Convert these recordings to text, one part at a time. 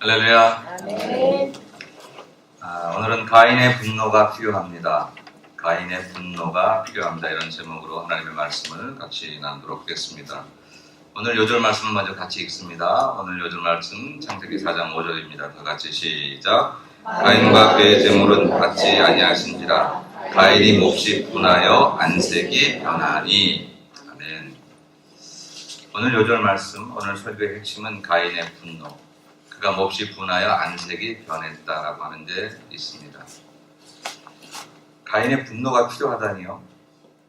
할렐루야. 아멘. 오늘은 가인의 분노가 필요합니다. 가인의 분노가 필요합니다. 이런 제목으로 하나님의 말씀을 같이 나누도록 하겠습니다. 오늘 요절 말씀을 먼저 같이 읽습니다. 오늘 요절 말씀 창세기 4장 5절입니다. 다 같이 시작. 가인과 그의 제물은 받지 아니하신지라 가인이 몹시 분하여 안색이 변하니. 아멘. 오늘 요절 말씀, 오늘 설교의 핵심은 가인의 분노. 그가 몹시 분하여 안색이 변했다라고 하는 데 있습니다. 가인의 분노가 필요하다니요.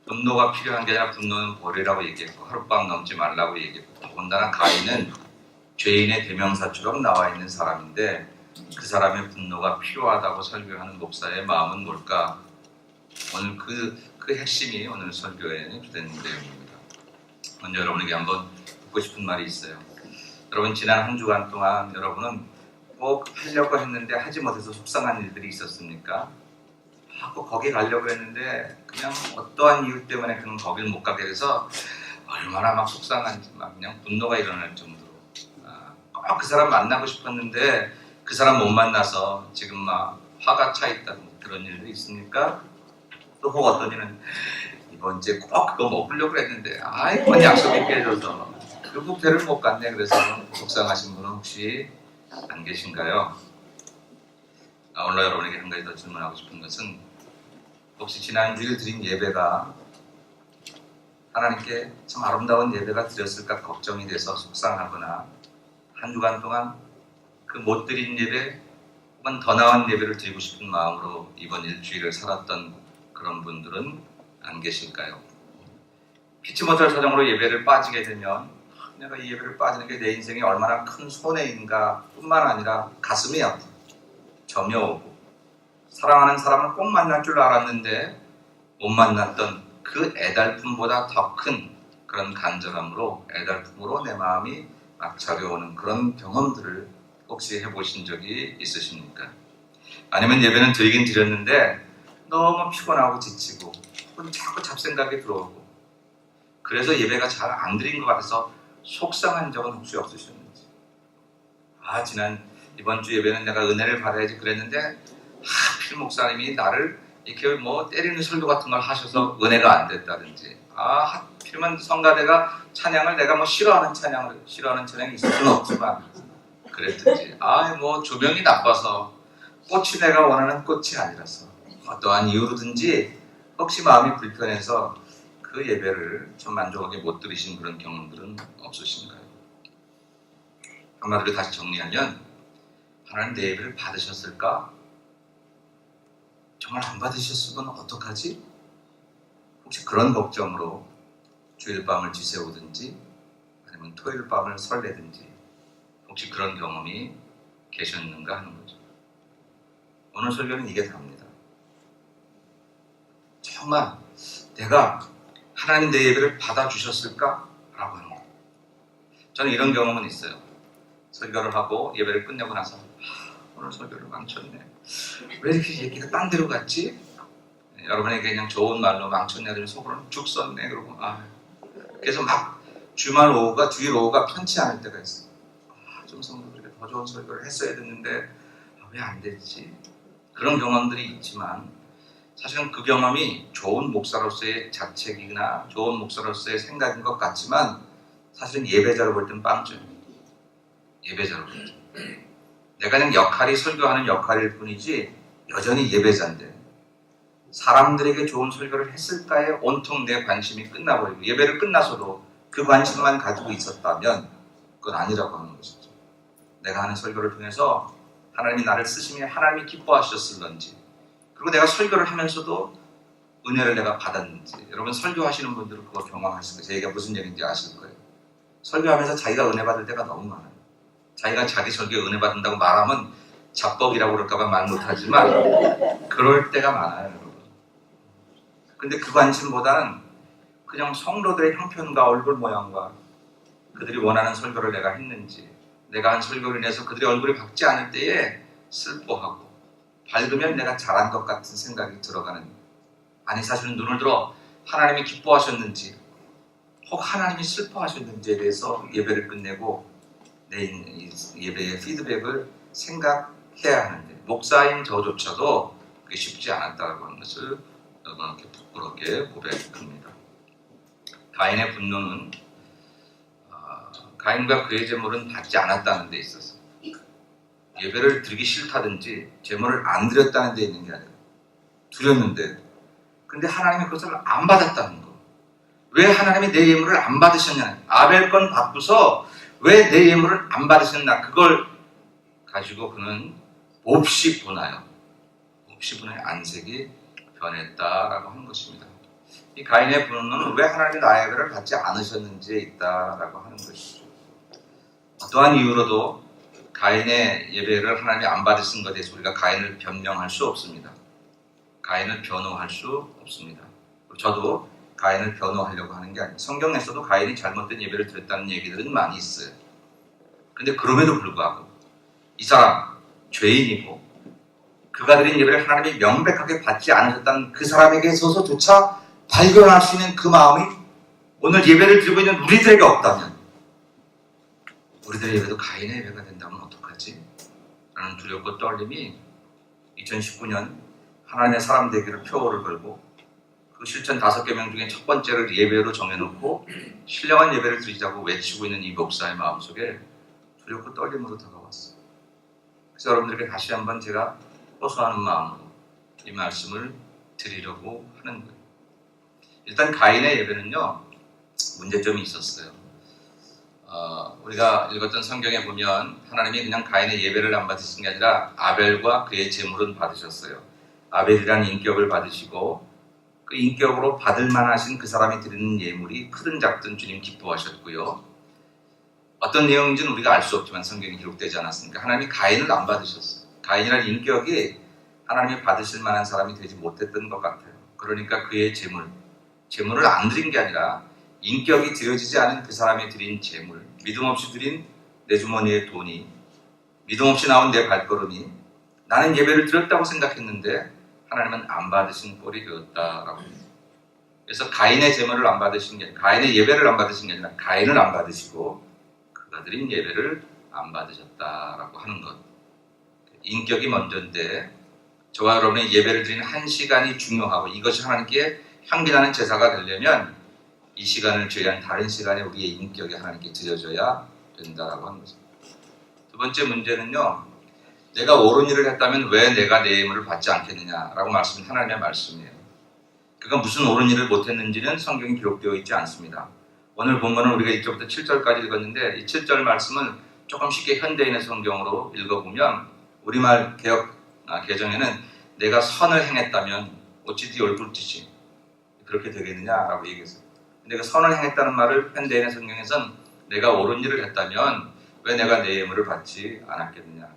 분노가 필요한 게 아니라 분노는 버리라고 얘기했고 하룻밤 넘지 말라고 얘기했고, 더군다나 가인은 죄인의 대명사처럼 나와 있는 사람인데 그 사람의 분노가 필요하다고 설교하는 목사의 마음은 뭘까? 오늘 그 핵심이 오늘 설교의 주된 내용입니다. 먼저 여러분에게 한번 듣고 싶은 말이 있어요. 여러분, 지난 한 주간 동안 여러분은 꼭 하려고 했는데 하지 못해서 속상한 일들이 있었습니까? 꼭 거기 가려고 했는데 그냥 어떠한 이유 때문에 그냥 거길 못 가게 돼서 얼마나 막 속상한지, 막 그냥 분노가 일어날 정도로 꼭 그 사람 만나고 싶었는데 그 사람 못 만나서 지금 막 화가 차 있다는 그런 일도 있습니까? 또 혹 어떤 일은 이번 주에 꼭 그거 먹으려고 했는데 이번 약속이 깨져서 결국 배를 못 갔네. 그래서 속상하신 분은 혹시 안 계신가요? 오늘 여러분에게 한 가지 더 질문하고 싶은 것은, 혹시 지난 주일 드린 예배가 하나님께 참 아름다운 예배가 드렸을까 걱정이 돼서 속상하거나, 한 주간 동안 그 못 드린 예배 혹은 더 나은 예배를 드리고 싶은 마음으로 이번 일주일을 살았던 그런 분들은 안 계실까요? 피치 못할 사정으로 예배를 빠지게 되면 내가 이 예배를 빠지는 게 내 인생에 얼마나 큰 손해인가 뿐만 아니라 가슴이 아프고 점이 오고, 사랑하는 사람을 꼭 만날 줄 알았는데 못 만났던 그 애달픔보다 더 큰 그런 간절함으로, 애달픔으로 내 마음이 막 저려오는 그런 경험들을 혹시 해보신 적이 있으십니까? 아니면 예배는 드리긴 드렸는데 너무 피곤하고 지치고 혹은 자꾸 잡생각이 들어오고, 그래서 예배가 잘 안 드린 것 같아서 속상한 적은 혹시 없으셨는지? 이번 주 예배는 내가 은혜를 받아야지 그랬는데 하필 목사님이 나를 이렇게 때리는 설교 같은 걸 하셔서 은혜가 안 됐다든지, 하필이면 성가대가 찬양을 내가 싫어하는 찬양이 있을 수는 없지만 그랬든지, 조명이 나빠서 꽃이 내가 원하는 꽃이 아니라서, 어떠한 이유로든지 혹시 마음이 불편해서 그 예배를 좀 만족하게 못 들으신 그런 경험들은 없으신가요? 한마디로 다시 정리하면, 하나님 내 예배를 받으셨을까? 정말 안 받으셨으면 어떡하지? 혹시 그런 걱정으로 주일 밤을 지새우든지 아니면 토요일 밤을 설레든지 혹시 그런 경험이 계셨는가 하는 거죠. 오늘 설교는 이게 답니다. 정말 내가 하나님 내 예배를 받아주셨을까? 라고 하는 거예요. 저는 이런 경험은 있어요. 설교를 하고 예배를 끝내고 나서 오늘 설교를 망쳤네. 왜 이렇게 얘기가 딴 데로 갔지? 여러분에게 그냥 좋은 말로 망쳤네 하면 속으로는 죽 썼네. 그러고 그래서 막 주말 오후가 주일 오후가 편치 않을 때가 있어요. 좀 성도들에게 더 좋은 설교를 했어야 됐는데 왜 안 됐지? 그런 경험들이 있지만, 사실은 그 경험이 좋은 목사로서의 자책이나 좋은 목사로서의 생각인 것 같지만 사실은 예배자로 볼 땐 빵점입니다. 예배자로 볼 때. 내가 그냥 역할이 설교하는 역할일 뿐이지 여전히 예배자인데 사람들에게 좋은 설교를 했을까에 온통 내 관심이 끝나버리고, 예배를 끝나서도 그 관심만 가지고 있었다면 그건 아니라고 하는 것이죠. 내가 하는 설교를 통해서 하나님이 나를 쓰시며 하나님이 기뻐하셨을런지, 그리고 내가 설교를 하면서도 은혜를 내가 받았는지. 여러분, 설교하시는 분들은 그거 경험하실 거예요. 제 얘기가 무슨 얘기인지 아실 거예요. 설교하면서 자기가 은혜 받을 때가 너무 많아요. 자기가 자기 설교에 은혜 받는다고 말하면 자뻑이라고 그럴까봐 말 못하지만 그럴 때가 많아요, 여러분. 근데 그 관심보다는 그냥 성도들의 형편과 얼굴 모양과 그들이 원하는 설교를 내가 했는지, 내가 한 설교로 인해서 그들의 얼굴이 밝지 않을 때에 슬퍼하고, 밝으면 내가 잘한 것 같은 생각이 들어가는, 아니 사실은 눈을 들어 하나님이 기뻐하셨는지 혹 하나님이 슬퍼하셨는지에 대해서 예배를 끝내고 내 예배의 피드백을 생각해야 하는데 목사인 저조차도 그게 쉽지 않았다고 하는 것을 여러분께 부끄럽게 고백합니다. 가인의 분노는 가인과 그의 제물은 받지 않았다는 데 있어서 예배를 드리기 싫다든지 제물을 안 드렸다는 데 있는 게 아니라 드렸는데 근데 하나님이 그것을 안 받았다는 거. 왜 하나님이 내 예물을 안 받으셨냐? 아벨 건 받고서 왜 내 예물을 안 받으셨나? 그걸 가지고 그는 몹시 분하여 안색이 변했다라고 하는 것입니다. 이 가인의 분노는 왜 하나님이 나의 예배를 받지 않으셨는지에 있다라고 하는 것이죠. 어떠한 이유로도 가인의 예배를 하나님이 안 받으신 것에 대해서 우리가 가인을 변명할 수 없습니다. 가인을 변호할 수 없습니다. 저도 가인을 변호하려고 하는 게 아니에요. 성경에서도 가인이 잘못된 예배를 드렸다는 얘기들은 많이 있어요. 근데 그럼에도 불구하고 이 사람 죄인이고 그가 드린 예배를 하나님이 명백하게 받지 않으셨다는 그 사람에게 있어서조차 발견할 수 있는 그 마음이 오늘 예배를 드리고 있는 우리들에게 없다면 우리들의 예배도 가인의 예배가 된다면 어떡하지? 라는 두렵고 떨림이 2019년 하나님의 사람 되기를 표어를 걸고 그 실천 5개명 중에 첫 번째를 예배로 정해놓고 신령한 예배를 드리자고 외치고 있는 이 목사의 마음속에 두렵고 떨림으로 다가왔어요. 그래서 여러분들에게 다시 한번 제가 호소하는 마음으로 이 말씀을 드리려고 하는 거예요. 일단 가인의 예배는요 문제점이 있었어요. 우리가 읽었던 성경에 보면 하나님이 그냥 가인의 예배를 안 받으신 게 아니라 아벨과 그의 제물은 받으셨어요. 아벨이라는 인격을 받으시고 그 인격으로 받을 만하신 그 사람이 드리는 예물이 크든 작든 주님 기뻐하셨고요. 어떤 내용인지는 우리가 알 수 없지만 성경에 기록되지 않았으니까 하나님이 가인을 안 받으셨어요. 가인이라는 인격이 하나님이 받으실 만한 사람이 되지 못했던 것 같아요. 그러니까 그의 제물을 안 드린 게 아니라 인격이 드려지지 않은 그 사람이 드린 제물, 믿음 없이 드린 내 주머니의 돈이, 믿음 없이 나온 내 발걸음이 나는 예배를 드렸다고 생각했는데 하나님은 안 받으신 꼴이 되었다라고 합니다. 그래서 가인의 제물을 안 받으신 게 가인의 예배를 안 받으신 게 아니라 가인을 안 받으시고 그가 드린 예배를 안 받으셨다라고 하는 것. 인격이 먼저인데 저와 여러분의 예배를 드리는 한 시간이 중요하고 이것이 하나님께 향기나는 제사가 되려면 이 시간을 제외한 다른 시간에 우리의 인격이 하나님께 드려져야 된다라고 하는 것입니다. 두 번째 문제는요. 내가 옳은 일을 했다면 왜 내가 내 예물을 받지 않겠느냐라고 말씀은 하나님의 말씀이에요. 그가 무슨 옳은 일을 못했는지는 성경에 기록되어 있지 않습니다. 오늘 본문은 우리가 1절부터 7절까지 읽었는데 이 7절 말씀은 조금 쉽게 현대인의 성경으로 읽어보면 우리말 개정에는 내가 선을 행했다면 어찌 네 얼굴짓이 그렇게 되겠느냐라고 얘기했어요. 근데 그 선을 행했다는 말을 현대인의 성경에서는 내가 옳은 일을 했다면 왜 내가 내 예물을 받지 않았겠느냐.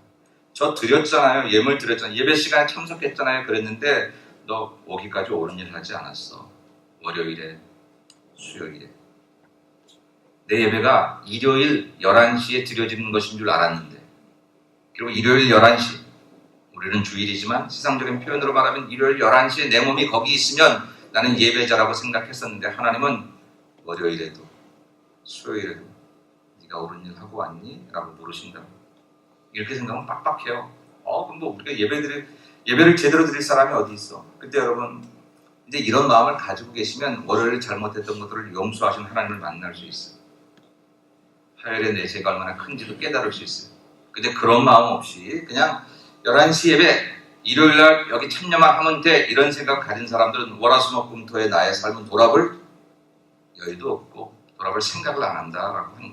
저 드렸잖아요. 예물 드렸잖아요. 예배 시간에 참석했잖아요. 그랬는데 너 오기까지 옳은 일 하지 않았어. 월요일에, 수요일에. 내 예배가 일요일 11시에 드려지는 것인 줄 알았는데 그리고 일요일 11시 우리는 주일이지만 세상적인 표현으로 말하면 일요일 11시에 내 몸이 거기 있으면 나는 예배자라고 생각했었는데 하나님은 월요일에도 수요일에도 네가 옳은 일 하고 왔니? 라고 물으신다. 이렇게 생각하면 빡빡해요. 그럼 뭐 우리가 예배를 제대로 드릴 사람이 어디 있어? 근데 여러분 이제 이런 마음을 가지고 계시면 월요일에 잘못했던 것들을 용서하신 하나님을 만날 수 있어요. 화요일에 내 죄가 얼마나 큰지도 깨달을 수 있어요. 근데 그런 마음 없이 그냥 11시 예배 일요일날 여기 참여만 하면 돼 이런 생각 가진 사람들은 월화수목금토의 나의 삶은 돌아볼 여유도 없고 돌아볼 생각을 안 한다라고 하는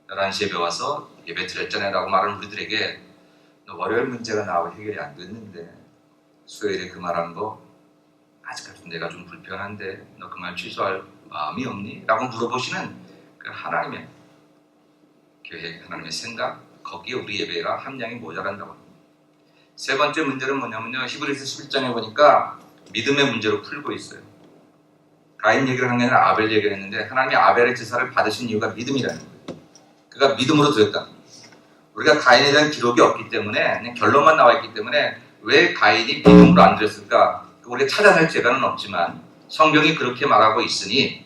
거예요. 11시 예배 와서 예배 드렸잖아요 라고 말하는 우리들에게 너 월요일 문제가 나하고 해결이 안 됐는데 수요일에 그 말한 거 아직까지 내가 좀 불편한데 너 그 말 취소할 마음이 없니? 라고 물어보시는 그 하나님의 계획, 하나님의 생각 거기에 우리 예배가 함량이 모자란다고 합니다. 세 번째 문제는 뭐냐면요. 히브리서 11장에 보니까 믿음의 문제로 풀고 있어요. 가인 얘기를 한 게 아니라 아벨 얘기를 했는데 하나님이 아벨의 제사를 받으신 이유가 믿음이라는 거예요. 그가 믿음으로 드렸다. 우리가 가인에 대한 기록이 없기 때문에 그냥 결론만 나와 있기 때문에 왜 가인이 믿음으로 안 드렸을까? 우리가 찾아낼 재간은 없지만 성경이 그렇게 말하고 있으니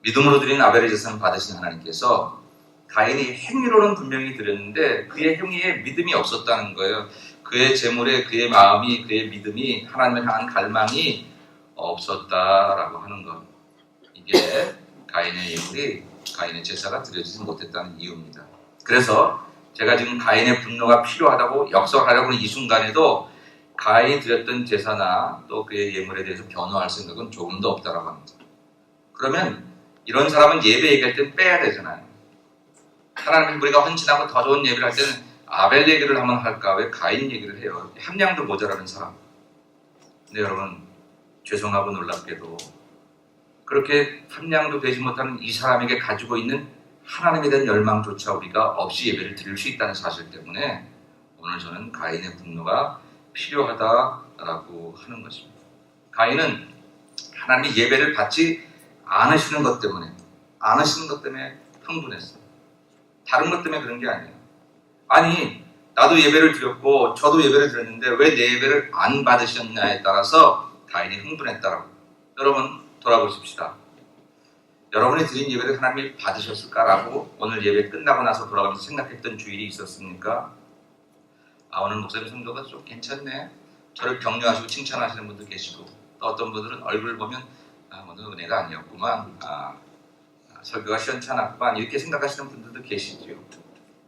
믿음으로 드린 아벨의 제사를 받으신 하나님께서 가인이 행위로는 분명히 드렸는데 그의 행위에 믿음이 없었다는 거예요. 그의 재물에 그의 마음이 그의 믿음이 하나님을 향한 갈망이 없었다라고 하는 것. 이게 가인의 예물이 가인의 제사가 드려지지 못했다는 이유입니다. 그래서 제가 지금 가인의 분노가 필요하다고 역설하려고 하는 이 순간에도 가인이 드렸던 제사나 또 그의 예물에 대해서 변호할 생각은 조금도 없다라고 합니다. 그러면 이런 사람은 예배 얘기할 땐 빼야 되잖아요. 하나님 우리가 헌신하고 더 좋은 예배를 할 때는 아벨 얘기를 한번 할까? 왜 가인 얘기를 해요? 함량도 모자라는 사람. 근데 여러분 죄송하고 놀랍게도 그렇게 함량도 되지 못하는 이 사람에게 가지고 있는 하나님에 대한 열망조차 우리가 없이 예배를 드릴 수 있다는 사실 때문에 오늘 저는 가인의 분노가 필요하다라고 하는 것입니다. 가인은 하나님의 예배를 받지 않으시는 것 때문에 흥분했어요. 다른 것 때문에 그런 게 아니에요. 아니 나도 예배를 드렸고 저도 예배를 드렸는데 왜 내 예배를 안 받으셨냐에 따라서 가인이 흥분했다라고. 여러분 돌아보십시다. 여러분이 드린 예배를 하나님이 받으셨을까라고 오늘 예배 끝나고 나서 돌아가면서 생각했던 주일이 있었습니까? 오늘 목사님 성도가 좀 괜찮네. 저를 격려하시고 칭찬하시는 분도 계시고 또 어떤 분들은 얼굴을 보면 오늘 은혜가 아니었구만. 설교가 시원찮았구만. 이렇게 생각하시는 분들도 계시지요.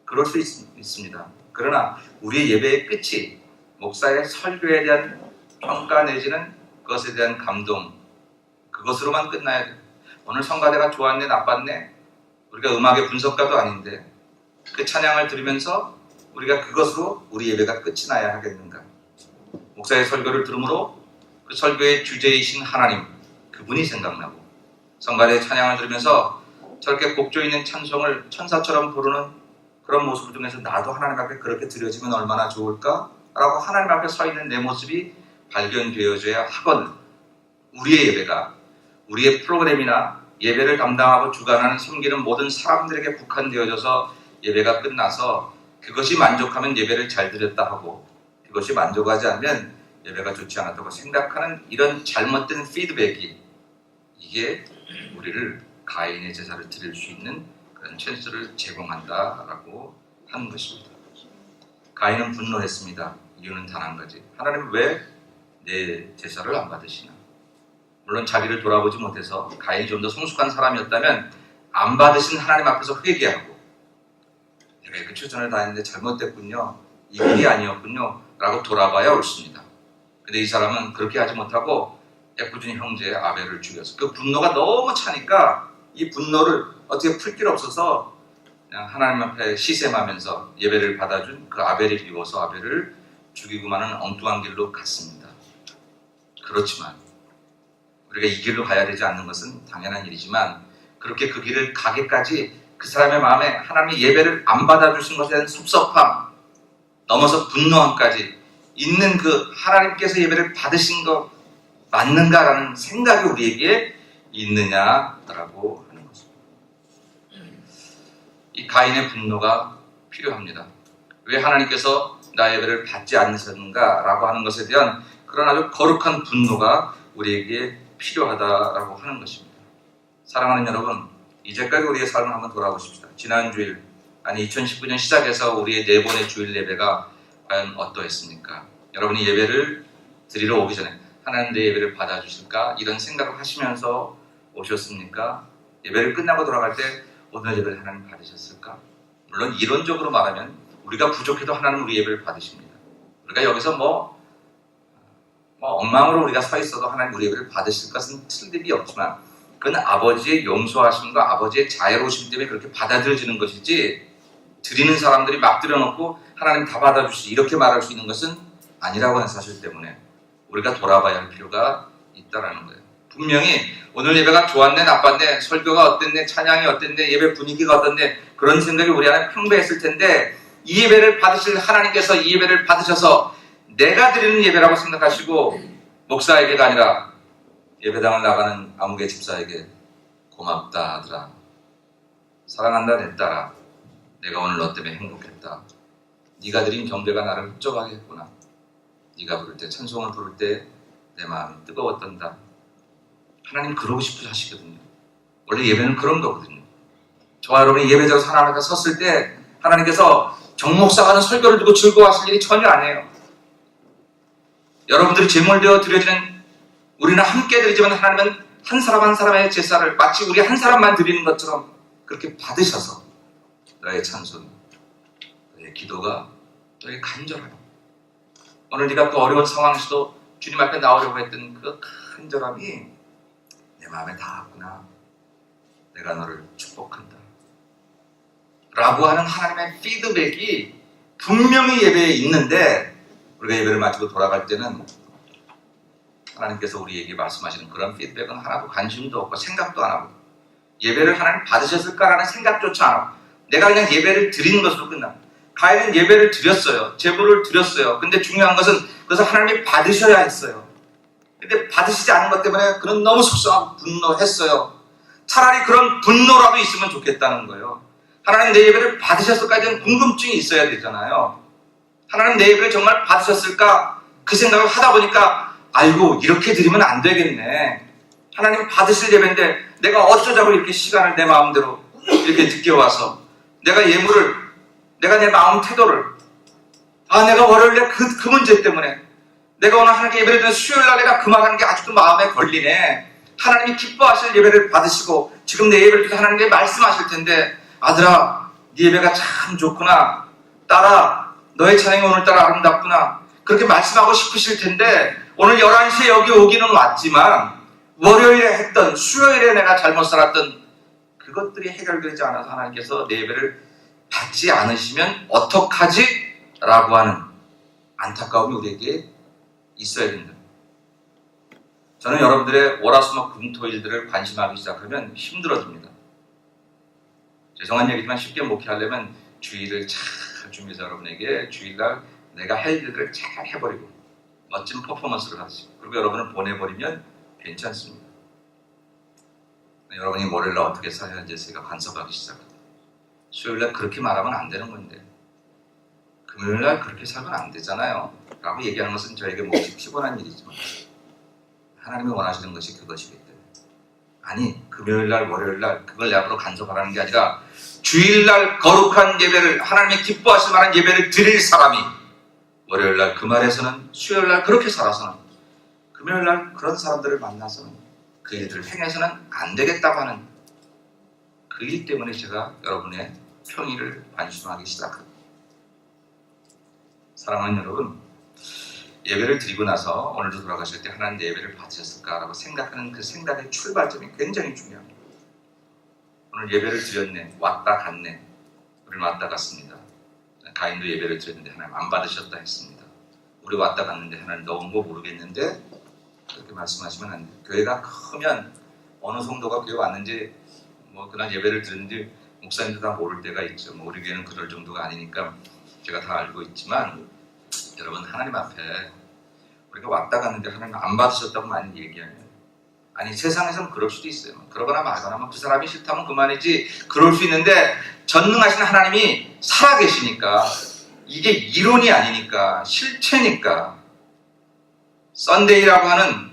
그럴 수 있습니다. 그러나 우리의 예배의 끝이 목사의 설교에 대한 평가 내지는 그것에 대한 감동 그것으로만 끝나야 돼요. 오늘 성가대가 좋았네 나빴네 우리가 음악의 분석가도 아닌데 그 찬양을 들으면서 우리가 그것으로 우리 예배가 끝이 나야 하겠는가. 목사의 설교를 들으므로 그 설교의 주제이신 하나님 그분이 생각나고 성가대의 찬양을 들으면서 저렇게 곡조 있는 찬송을 천사처럼 부르는 그런 모습을 통해서 나도 하나님 앞에 그렇게 드려지면 얼마나 좋을까? 라고 하나님 앞에 서 있는 내 모습이 발견되어져야 하거든. 우리의 예배가 우리의 프로그램이나 예배를 담당하고 주관하는 섬기는 모든 사람들에게 국한되어져서 예배가 끝나서 그것이 만족하면 예배를 잘 드렸다 하고 그것이 만족하지 않으면 예배가 좋지 않았다고 생각하는 이런 잘못된 피드백이 이게 우리를 가인의 제사를 드릴 수 있는 그런 찬스를 제공한다라고 하는 것입니다. 가인은 분노했습니다. 이유는 단 한 가지. 하나님 왜 내 제사를 안 받으시나? 물론 자기를 돌아보지 못해서 가인이 좀 더 성숙한 사람이었다면 안 받으신 하나님 앞에서 회개하고 내가 그 최선을 다했는데 잘못됐군요. 이 길이 아니었군요. 라고 돌아봐야 옳습니다. 근데 이 사람은 그렇게 하지 못하고 애꿎은 형제 아벨을 죽여서 그 분노가 너무 차니까 이 분노를 어떻게 풀 길 없어서 그냥 하나님 앞에 시샘하면서 예배를 받아준 그 아벨이 미워서 아벨을 죽이고 마는 엉뚱한 길로 갔습니다. 그렇지만 우리가 이 길로 가야 되지 않는 것은 당연한 일이지만 그렇게 그 길을 가기까지 그 사람의 마음에 하나님의 예배를 안 받아주신 것에 대한 섭섭함 넘어서 분노함까지 있는 그 하나님께서 예배를 받으신 것 맞는가라는 생각이 우리에게 있느냐라고 하는 것입니다. 이 가인의 분노가 필요합니다. 왜 하나님께서 나 예배를 받지 않으셨는가라고 하는 것에 대한 그런 아주 거룩한 분노가 우리에게 필요하다라고 하는 것입니다. 사랑하는 여러분, 이제까지 우리의 삶을 한번 돌아보십시다. 지난 주일, 아니 2019년 시작해서 우리의 네 번의 주일 예배가 과연 어떠했습니까? 여러분이 예배를 드리러 오기 전에 하나님 내 예배를 받아주실까? 이런 생각을 하시면서 오셨습니까? 예배를 끝나고 돌아갈 때 오늘 예배를 하나님 받으셨을까? 물론 이론적으로 말하면 우리가 부족해도 하나님 우리 예배를 받으십니다. 우리가 여기서 엉망으로 우리가 서 있어도 하나님 우리 예배를 받으실 것은 틀림이 없지만 그건 아버지의 용서하심과 아버지의 자애로우심 때문에 그렇게 받아들여지는 것이지 드리는 사람들이 막 들여놓고 하나님 다 받아주시지 이렇게 말할 수 있는 것은 아니라고 하는 사실 때문에 우리가 돌아봐야 할 필요가 있다는 거예요. 분명히 오늘 예배가 좋았네 나빴네 설교가 어땠네 찬양이 어땠네 예배 분위기가 어땠네 그런 생각이 우리 안에 평배했을 텐데 이 예배를 받으실 하나님께서 이 예배를 받으셔서 내가 드리는 예배라고 생각하시고 목사에게가 아니라 예배당을 나가는 아무개 집사에게 고맙다 아들아 사랑한다 내 딸아 내가 오늘 너 때문에 행복했다 네가 드린 경배가 나를 흡족하게 했구나 네가 부를 때 찬송을 부를 때 내 마음이 뜨거웠단다 하나님 그러고 싶어 하시거든요. 원래 예배는 그런 거거든요. 저와 여러분이 예배자로 하나님 앞에 섰을 때 하나님께서 정 목사가 하는 설교를 듣고 즐거워하실 일이 전혀 아니에요. 여러분들이 제물되어 드려지는, 우리는 함께 드리지만 하나님은 한 사람 한 사람의 제사를 마치 우리 한 사람만 드리는 것처럼 그렇게 받으셔서 너의 찬송, 너의 기도가, 너의 간절함, 오늘 네가 그 어려운 상황에서도 주님 앞에 나오려고 했던 그 간절함이 내 마음에 닿았구나. 내가 너를 축복한다 라고 하는 하나님의 피드백이 분명히 예배에 있는데, 우리가 예배를 마치고 돌아갈 때는 하나님께서 우리에게 말씀하시는 그런 피드백은 하나도 관심도 없고 생각도 안 하고, 예배를 하나님 받으셨을까라는 생각조차 안 하고 내가 그냥 예배를 드리는 것으로 끝나. 가인은 예배를 드렸어요. 제물을 드렸어요. 근데 중요한 것은 그것을 하나님이 받으셔야 했어요. 근데 받으시지 않은 것 때문에 그는 너무 속상하고 분노했어요. 차라리 그런 분노라도 있으면 좋겠다는 거예요. 하나님 내 예배를 받으셨을까에 대한 궁금증이 있어야 되잖아요. 하나님 내 예배를 정말 받으셨을까? 그 생각을 하다 보니까 아이고 이렇게 드리면 안 되겠네. 하나님 받으실 예배인데 내가 어쩌자고 이렇게 시간을 내 마음대로 이렇게 늦게 와서 내가 예물을, 내가 내 마음 태도를, 내가 월요일에 그 문제 때문에 내가 오늘 하나님께 예배를 드리는 수요일날 내가 그만하는 게 아직도 마음에 걸리네. 하나님이 기뻐하실 예배를 받으시고 지금 내 예배를 통해서 하나님께 말씀하실 텐데, 아들아 네 예배가 참 좋구나, 딸아 너의 찬양이 오늘따라 아름답구나, 그렇게 말씀하고 싶으실 텐데 오늘 11시에 여기 오기는 왔지만 월요일에 했던, 수요일에 내가 잘못 살았던 그것들이 해결되지 않아서 하나님께서 내 예배를 받지 않으시면 어떡하지? 라고 하는 안타까움이 우리에게 있어야 된다. 저는 여러분들의 월화수목 금토일들을 관심하기 시작하면 힘들어집니다. 죄송한 얘기지만 쉽게 목회하려면 주일을 잘 준비해서 여러분에게 주일날 내가 할 일들을 잘 해버리고 멋진 퍼포먼스를 하시고, 그리고 여러분을 보내버리면 괜찮습니다. 여러분이 월요일날 어떻게 살아야지 제가 간섭하기 시작합니다. 수요일날 그렇게 말하면 안 되는 건데 금요일날 그렇게 살면 안 되잖아요 라고 얘기하는 것은 저에게 몹시 피곤한 일이지만 하나님이 원하시는 것이 그것이기 때문에, 아니 금요일날 월요일날 그걸 내 앞으로 간섭하라는 게 아니라 주일날 거룩한 예배를, 하나님이 기뻐하실 만한 예배를 드릴 사람이 월요일날 그 말에서는, 수요일날 그렇게 살아서는, 금요일날 그런 사람들을 만나서는, 그 일들을 행해서는 안 되겠다고 하는 그 일 때문에 제가 여러분의 평의를 관심하기 시작합니다. 사랑하는 여러분, 예배를 드리고 나서 오늘도 돌아가실 때 하나님 내 예배를 받으셨을까라고 생각하는 그 생각의 출발점이 굉장히 중요합니다. 오늘 예배를 드렸네, 왔다 갔네, 우리 왔다 갔습니다. 가인도 예배를 드렸는데 하나님 안 받으셨다 했습니다. 우리 왔다 갔는데 하나님 너온 거 모르겠는데, 그렇게 말씀하시면 안 돼요. 교회가 크면 어느 성도가 교회 왔는지, 그날 예배를 드렸는지 목사님도 다 모를 때가 있죠. 우리 교회는 그럴 정도가 아니니까 제가 다 알고 있지만, 여러분 하나님 앞에 우리가 왔다 갔는데 하나님 안 받으셨다고 많이 얘기하면, 아니 세상에서는 그럴 수도 있어요. 그러거나 말거나 그 사람이 싫다면 그만이지, 그럴 수 있는데 전능하신 하나님이 살아계시니까, 이게 이론이 아니니까 실체니까, 썬데이라고 하는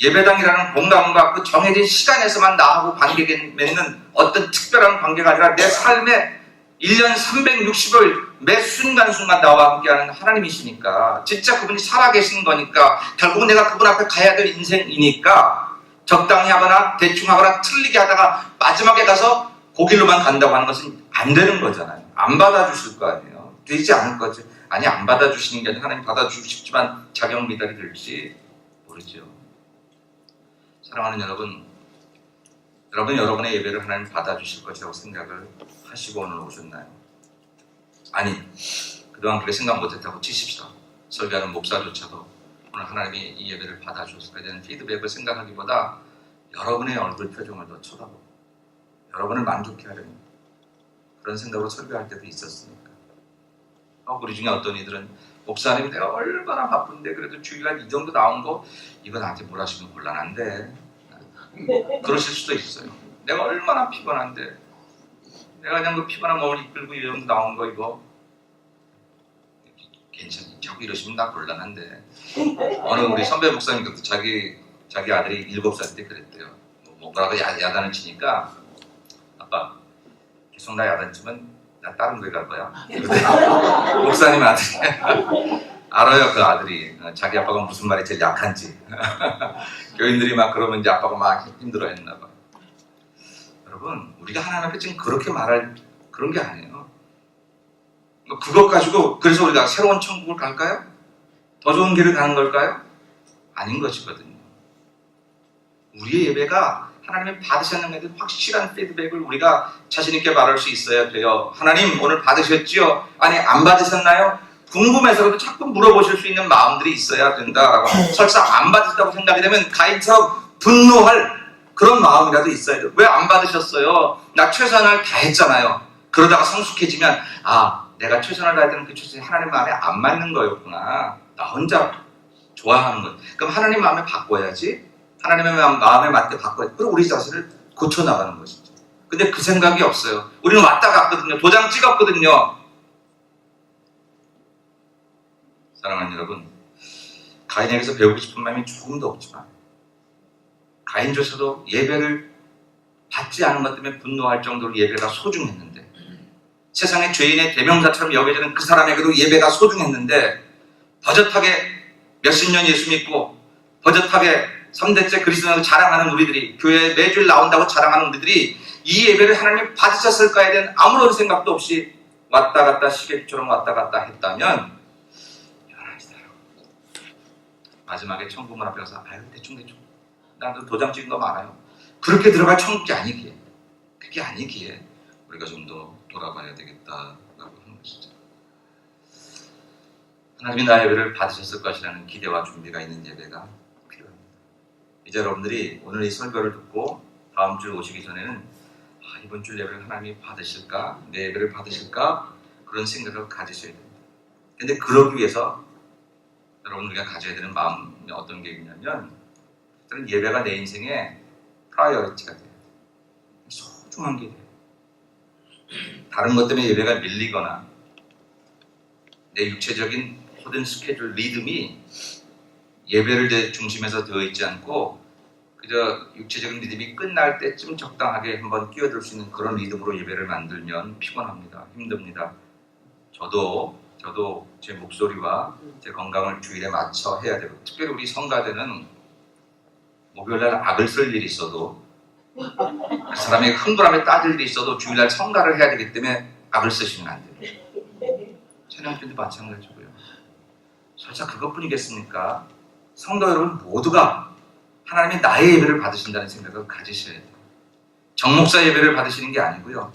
예배당이라는 공간과 그 정해진 시간에서만 나하고 관계를 맺는 어떤 특별한 관계가 아니라 내 삶에 1년 360일 매 순간순간 나와 함께하는 하나님이시니까, 진짜 그분이 살아계신 거니까, 결국은 내가 그분 앞에 가야 될 인생이니까 적당히 하거나 대충 하거나 틀리게 하다가 마지막에 가서 그 길로만 간다고 하는 것은 안 되는 거잖아요. 안 받아주실 거 아니에요. 되지 않을 거죠. 아니 안 받아주시는 게 아니라 하나님 받아주고 싶지만 자격 미달이 될지 모르죠. 사랑하는 여러분, 여러분의 예배를 하나님 받아주실 것이라고 생각을 하시고 오늘 오셨나요? 아니, 그동안 그렇게 생각 못했다고 치십시다. 설교하는 목사조차도 오늘 하나님이 이 예배를 받아주셨을까에 대한 피드백을 생각하기보다 여러분의 얼굴 표정을 더 쳐다보고 여러분을 만족해 하려는 그런 생각으로 설교할 때도 있었으니까. 우리 중에 어떤 이들은 목사님 내가 얼마나 바쁜데 그래도 주일날 이 정도 나온 거 이거 나한테 뭘 하시면 곤란한데, 그러실 수도 있어요. 내가 얼마나 피곤한데 내가 그냥 그 피곤한 몸을 이끌고 이 정도 나온 거 이거 괜찮니? 자꾸 이러시면 나 곤란한데. 어느 우리 선배 목사님도 자기 아들이 7살 때 그랬대요. 뭐라고 야단을 치니까, 아빠 구성 나 야단치면 나 다른 교회 갈 거야. 목사님 아들이 알아요. 그 아들이 자기 아빠가 무슨 말이 제일 약한지. 교인들이 막 그러면 이제 아빠가 막 힘들어했나 봐. 여러분, 우리가 하나님 앞에 지금 그렇게 말할 그런 게 아니에요. 그것 가지고 그래서 우리가 새로운 천국을 갈까요? 더 좋은 길을 가는 걸까요? 아닌 것이거든요. 우리의 예배가 하나님이 받으셨는 것에 확실한 피드백을 우리가 자신 있게 말할 수 있어야 돼요. 하나님 오늘 받으셨지요? 아니 안 받으셨나요? 궁금해서라도 자꾸 물어보실 수 있는 마음들이 있어야 된다라고. 설사 안 받으셨다고 생각이 되면 가인처럼 분노할 그런 마음이라도 있어야 돼요. 왜 안 받으셨어요? 나 최선을 다했잖아요. 그러다가 성숙해지면 내가 최선을 다했던 그 최선이 하나님 마음에 안 맞는 거였구나. 나 혼자 좋아하는 것. 그럼 하나님 마음에 바꿔야지. 하나님의 마음에 맞게 바꿔야지. 그리고 우리 자신을 고쳐나가는 것이죠. 근데 그 생각이 없어요. 우리는 왔다 갔거든요. 도장 찍었거든요. 사랑하는 여러분, 가인에게서 배우고 싶은 마음이 조금도 없지만 가인조차도 예배를 받지 않은 것 때문에 분노할 정도로 예배가 소중했는데 세상의 죄인의 대명사처럼 여겨지는 그 사람에게도 예배가 소중했는데 버젓하게 몇십 년 예수 믿고 버젓하게 3대째 그리스도인으로 자랑하는 우리들이 교회에 매주일 나온다고 자랑하는 우리들이 이 예배를 하나님이 받으셨을까에 대한 아무런 생각도 없이 왔다 갔다 시계처럼 왔다 갔다 했다면 마지막에 천국문 앞에 가서 대충 나도 도장 찍은 거 많아요. 그렇게 들어갈 천국이 아니기에 그게 아니기에 우리가 좀 더 돌아봐야 되겠다라고 하는 것이죠. 하나님이 나의 예배를 받으셨을 것이라는 기대와 준비가 있는 예배가 필요합니다. 이제 여러분들이 오늘 이 설교를 듣고 다음 주 오시기 전에는 이번 주 예배를 하나님이 받으실까? 내 예배를 받으실까? 그런 생각을 가지셔야 됩니다. 근데 그러기 위해서 여러분 우리가 가져야 되는 마음이 어떤 게 있냐면 예배가 내 인생의 프라이어리티가 돼요. 소중한 게 돼요. 다른 것 때문에 예배가 밀리거나 내 육체적인 모든 스케줄, 리듬이 예배를 중심에서 되어 있지 않고 그저 육체적인 리듬이 끝날 때쯤 적당하게 한번 끼어들 수 있는 그런 리듬으로 예배를 만들면 피곤합니다. 힘듭니다. 저도 제 목소리와 제 건강을 주일에 맞춰 해야 되고 특별히 우리 성가대는 목요일날 악을 쓸 일이 있어도 그 사람의 흥분함에 따질 일이 있어도 주일날 성가를 해야 되기 때문에 악을 쓰시면 안 돼요. 찬양팀도 마찬가지고요. 설사 그것뿐이겠습니까? 성도 여러분 모두가 하나님이 나의 예배를 받으신다는 생각을 가지셔야 돼요. 정목사 예배를 받으시는 게 아니고요.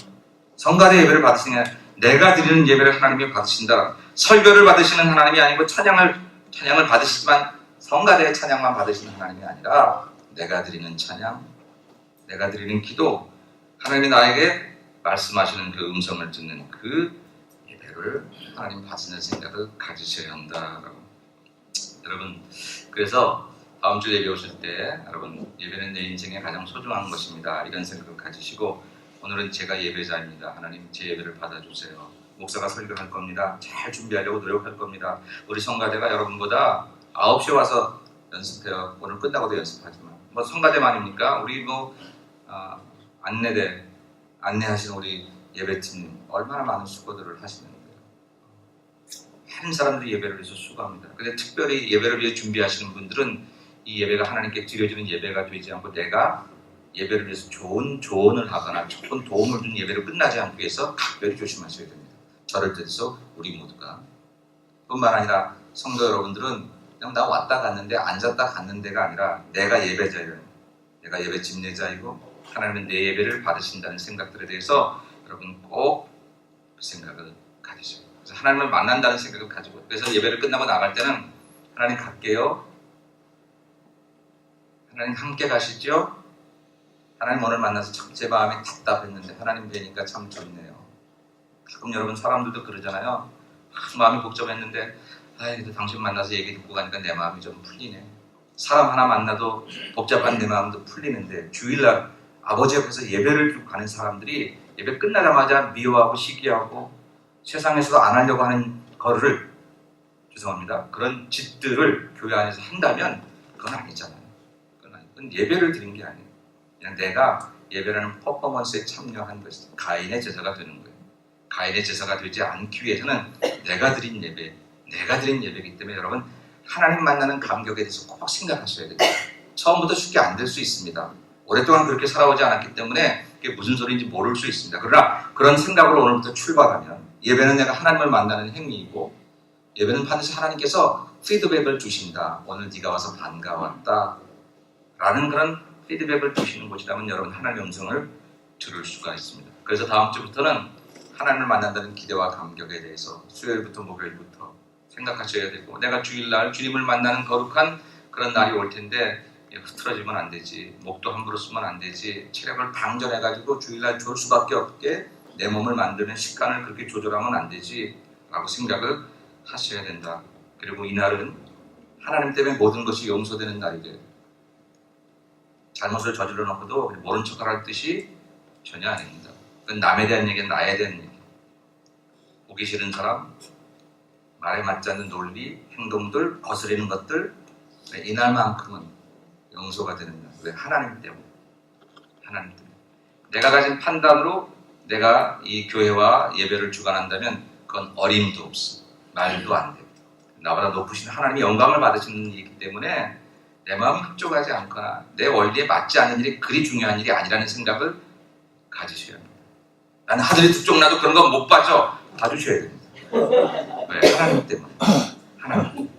성가대 예배를 받으시는 게 아니라 내가 드리는 예배를 하나님이 받으신다. 설교를 받으시는 하나님이 아니고 찬양을 받으시지만 성가대의 찬양만 받으시는 하나님이 아니라 내가 드리는 찬양, 내가 드리는 기도, 하나님이 나에게 말씀하시는 그 음성을 듣는 그 예배를 하나님 받으시는 생각을 가지셔야 한다라고. 여러분, 그래서 다음 주 예배 오실 때 여러분 예배는 내 인생의 가장 소중한 것입니다. 이런 생각을 가지시고 오늘은 제가 예배자입니다. 하나님 제 예배를 받아주세요. 목사가 설교할 겁니다. 잘 준비하려고 노력할 겁니다. 우리 성가대가 여러분보다 9시에 와서 연습해요. 오늘 끝나고도 연습하지만 뭐 성가대만입니까? 우리 안내하시는 우리 예배팀 얼마나 많은 수고들을 하시는데요. 많은 사람들이 예배를 위해서 수고합니다. 근데 특별히 예배를 위해 준비하시는 분들은 이 예배가 하나님께 드려지는 예배가 되지 않고 내가 예배를 위해서 좋은 조언을 하거나 좋은 도움을 준 예배를 끝나지 않기 위해서 각별히 조심하셔야 됩니다. 저를 뜻해서 우리 모두가 뿐만 아니라 성도 여러분들은 그냥 나 왔다 갔는데 앉았다 갔는데가 아니라 내가 예배자예요. 내가 예배 집례자이고 하나님은 내 예배를 받으신다는 생각들에 대해서 여러분 꼭 그 생각을 가지셔요. 그래서 하나님을 만난다는 생각을 가지고 그래서 예배를 끝나고 나갈 때는 하나님 갈게요. 하나님 함께 가시죠. 하나님 오늘 만나서 참 제 마음이 답답했는데 하나님 뵈니까 참 좋네요. 가끔 여러분 사람들도 그러잖아요. 마음이 복잡했는데 그래도 당신 만나서 얘기 듣고 가니까 내 마음이 좀 풀리네. 사람 하나 만나도 복잡한 내 마음도 풀리는데 주일날 아버지 옆에서 예배를 드리고 가는 사람들이 예배 끝나자마자 미워하고 시기하고 세상에서도 안 하려고 하는 거를 죄송합니다. 그런 짓들을 교회 안에서 한다면 그건 아니잖아요. 그건 예배를 드린 게 아니에요. 그냥 내가 예배라는 퍼포먼스에 참여한 것이 가인의 제사가 되는 거예요. 가인의 제사가 되지 않기 위해서는 내가 드린 예배이기 때문에 여러분 하나님 만나는 감격에 대해서 꼭 생각하셔야 돼요. 처음부터 쉽게 안 될 수 있습니다. 오랫동안 그렇게 살아오지 않았기 때문에 그게 무슨 소리인지 모를 수 있습니다. 그러나 그런 생각으로 오늘부터 출발하면 예배는 내가 하나님을 만나는 행위이고 예배는 반드시 하나님께서 피드백을 주신다. 오늘 네가 와서 반가웠다. 라는 그런 피드백을 주시는 곳이라면 여러분 하나님의 음성을 들을 수가 있습니다. 그래서 다음 주부터는 하나님을 만난다는 기대와 감격에 대해서 수요일부터 목요일부터 생각하셔야 되고 내가 주일날 주님을 만나는 거룩한 그런 날이 올 텐데 흐트러지면 안 되지, 목도 함부로 쓰면 안 되지, 체력을 방전해가지고 주일날 좋을 수밖에 없게 내 몸을 만드는 식단을 그렇게 조절하면 안 되지 라고 생각을 하셔야 된다. 그리고 이날은 하나님 때문에 모든 것이 용서되는 날이래요. 잘못을 저질러 놓고도 모른 척할 뜻이 전혀 아닙니다. 그건 남에 대한 얘기는 나에 대한 얘기. 보기 싫은 사람, 말에 맞지 않는 논리, 행동들, 거스르는 것들 이날만큼은 용서가 되는 날. 왜? 하나님 때문에. 하나님 때문에. 내가 가진 판단으로 내가 이 교회와 예배를 주관한다면 그건 어림도 없어. 말도 안 돼. 나보다 높으신 하나님이 영광을 받으시는 일이기 때문에 내 마음이 흡족하지 않거나 내 원리에 맞지 않는 일이 그리 중요한 일이 아니라는 생각을 가지셔야 합니다. 나는 하늘이 북쪽나도 그런 건 못 봐줘. 봐주셔야 됩니다. 왜? 하나님 때문에. 하나님 때문에.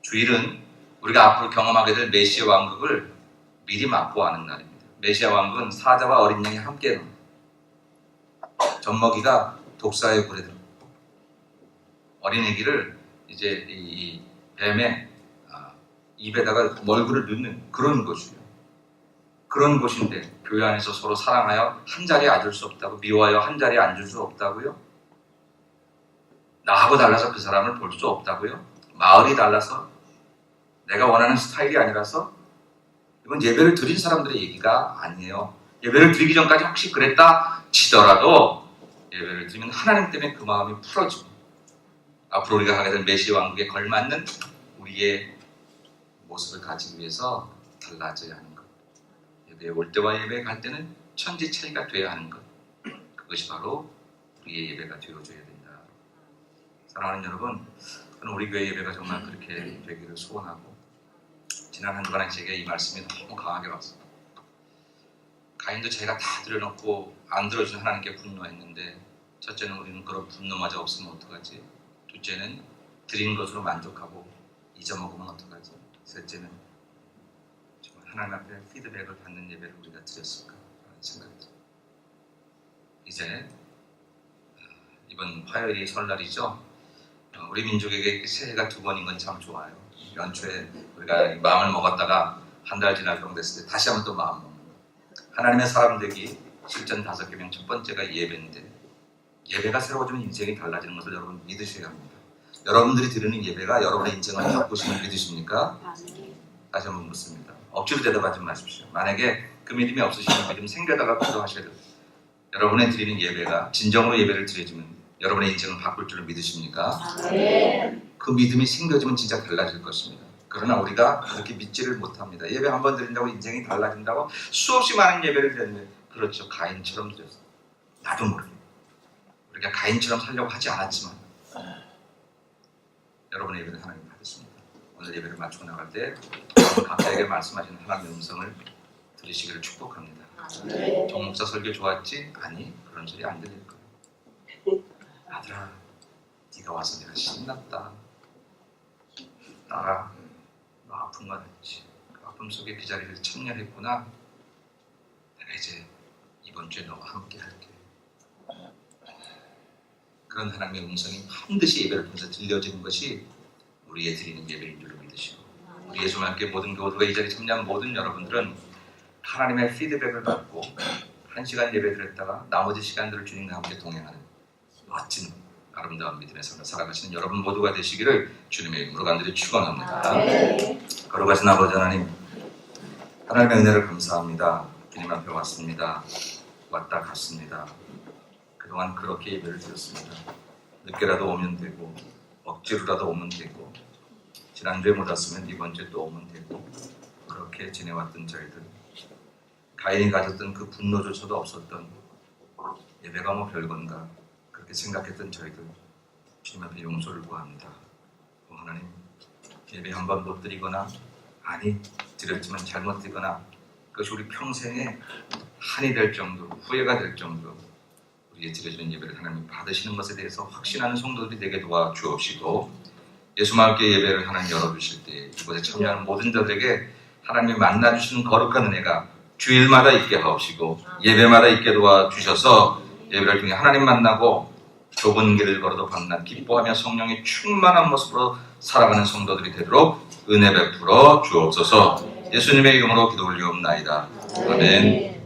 주일은 우리가 앞으로 경험하게 될 메시아 왕국을 미리 맛보아하는 날입니다. 메시아 왕국은 사자와 어린 양이 함께 납니다. 젖먹이가 독사의 굴에 들어갑니다. 어린 애기를 이제 이 뱀의 입에다가 멀구를 넣는 그런 곳이에요. 그런 곳인데 교회 안에서 서로 사랑하여 한 자리에 앉을 수 없다고, 미워하여 한 자리에 앉을 수 없다고요? 나하고 달라서 그 사람을 볼 수 없다고요? 마을이 달라서 내가 원하는 스타일이 아니라서? 이건 예배를 드린 사람들의 얘기가 아니에요. 예배를 드리기 전까지 혹시 그랬다 치더라도 예배를 드리면 하나님 때문에 그 마음이 풀어지고 앞으로 우리가 가게 될 메시아 왕국에 걸맞는 우리의 모습을 가지기 위해서 달라져야 하는 것. 예배에 올 때와 예배에 갈 때는 천지차이가 돼야 하는 것. 그것이 바로 우리의 예배가 되어줘야 된다. 사랑하는 여러분, 저는 우리 교회 예배가 정말 그렇게 되기를 소원하고 지난 한 주간에 제게 이 말씀이 너무 강하게 왔습니다. 가인도 자기가 다 들여놓고 안 들어준 하나님께 분노했는데 첫째는 우리는 그런 분노마저 없으면 어떡하지? 둘째는 드린 것으로 만족하고 잊어먹으면 어떡하지? 셋째는 정말 하나님 앞에 피드백을 받는 예배를 우리가 드렸을까 하는 생각이 듭니다. 이제 이번 화요일이 설날이죠. 우리 민족에게 새해가 두 번인 건 참 좋아요. 연초에 우리가 마음을 먹었다가 한 달 지날 정도 됐을 때 다시 한번 또 마음 먹는 거예요. 하나님의 사람 되기 실전 5개명 첫 번째가 예배인데 예배가 새로워지면 인생이 달라지는 것을 여러분 믿으셔야 합니다. 여러분들이 드리는 예배가 여러분의 인생을 바꾸시는 믿으십니까? 다시 한번 묻습니다. 억지로 대답하지 마십시오. 만약에 그 믿음이 없으시면 믿음 생겨달라고 기도하셔야 돼요. 여러분의 드리는 예배가 진정으로 예배를 드려주면 여러분의 인생을 바꿀 줄을 믿으십니까? 그 믿음이 생겨지면 진짜 달라질 것입니다. 그러나 우리가 그렇게 믿지를 못합니다. 예배 한 번 드린다고 인생이 달라진다고 수없이 많은 예배를 드렸는데 그렇죠. 가인처럼 드렸어요. 나도 모르게. 우리가 가인처럼 살려고 하지 않았지만 여러분의 예배는 하나님 받으십니다. 오늘 예배를 마치고 나갈 때 각자에게 말씀하시는 하나님의 음성을 들으시기를 축복합니다. 정 목사 설교 좋았지? 아니, 그런 소리 안 들릴 거예요. 아들아, 네가 와서 내가 신났다. 딸아, 너 아픈 거 알지? 그 아픔 속에 그 자리를 청년했구나. 내가 이제 이번 주에 너와 함께 할게. 그런 하나님의 음성이 반드시 예배를 통해서 들려지는 것이 우리의 드리는 예배인 줄로 믿으시고 우리 예수와 함께 모든 교우들과 이 자리에 참여한 모든 여러분들은 하나님의 피드백을 받고 1시간 예배 드렸다가 나머지 시간들을 주님과 함께 동행하는 멋진 아름다운 믿음의 삶을 살아가시는 여러분 모두가 되시기를 주님의 이름으로 간절히 축원합니다. 거룩하신 아버지 하나님, 하나님의 은혜를 감사합니다. 주님 앞에 왔습니다. 왔다 갔습니다. 그동안 그렇게 예배를 드렸습니다. 늦게라도 오면 되고 억지로라도 오면 되고 지난주에 못 왔으면 이번 주에 또 오면 되고 그렇게 지내왔던 저희들 가인이 가졌던 그 분노조차도 없었던, 예배가 뭐 별건가 그렇게 생각했던 저희들 주님 앞에 용서를 구합니다. 하나님, 예배 한 번 못 드리거나, 아니 드렸지만 잘못 드리거나, 그것이 우리 평생에 한이 될 정도로, 후회가 될 정도로 우리의 드려지는 예배를 하나님 받으시는 것에 대해서 확신하는 성도들이 되게 도와주옵시고, 예수와 함께 예배를 하나님 열어주실 때 이곳에 참여하는 모든 자들에게 하나님이 만나주시는 거룩한 은혜가 주일마다 있게 하옵시고, 예배마다 있게 도와주셔서 예배를 통해 하나님 만나고 좁은 길을 걸어도 밤낮 기뻐하며 성령의 충만한 모습으로 살아가는 성도들이 되도록 은혜 베풀어 주옵소서. 예수님의 이름으로 기도 올리옵나이다. 아멘.